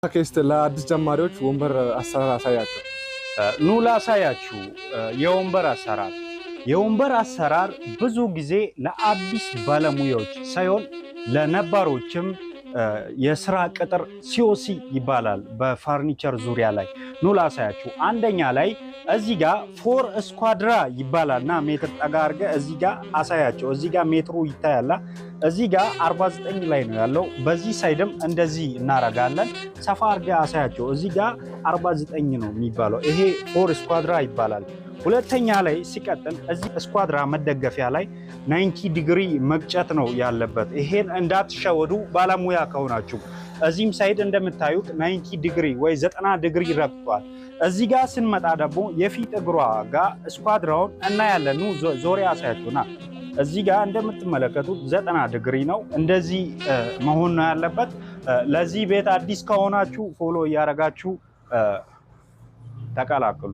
ኬስት ለአዲስ ጀማሪዎች ወንበር አሰራር አሳያችሁ። ኑ ላሳያችሁ የወንበር አሰራር ብዙ ጊዜ ለአዲስ ባለሙያዎች ሳይሆን ለነባሮችም የስራ ቅጥር ሲኦሲ ይባላል። በፈርኒቸር ዙሪያ ላይ ኑ ላሳያችሁ። አንደኛ ላይ እዚህ ጋር ፎር ስኳድራ ይባላልና ሜትር ጠጋ አድርገ እዚህ ጋር አሳያቸው። እዚህ ጋር ሜትሩ ይታያል። እዚህ ጋር 49 ላይ ነው ያለው። በዚህ ሳይድም እንደዚህ እናረጋለን። ሰፋ አድርገ አሳያቸው። እዚህ ጋር 49 ነው የሚባለው። ይሄ ፎር ስኳድራ ይባላል። ሁለተኛ ላይ ሲቀጥል እዚህ ስኳድራ መደገፊያ ላይ 90 ዲግሪ መግጨት ነው ያለበት። ይሄን እንዳትሸወዱ ባለሙያ ከሆናችሁ። እዚህም ሳይድ እንደምታዩት 90 ዲግሪ ወይ 90 ዲግሪ ረግጧል። እዚህ ጋር ስንመጣ ደግሞ የፊት እግሯ ጋር ስኳድራውን እናያለን። ዞሪያ አሳያችሁና እዚህ ጋር እንደምትመለከቱት 90 ዲግሪ ነው። እንደዚህ መሆን ነው ያለበት። ለዚህ ቤት አዲስ ከሆናችሁ ፎሎ እያደረጋችሁ ተቀላቀሉ።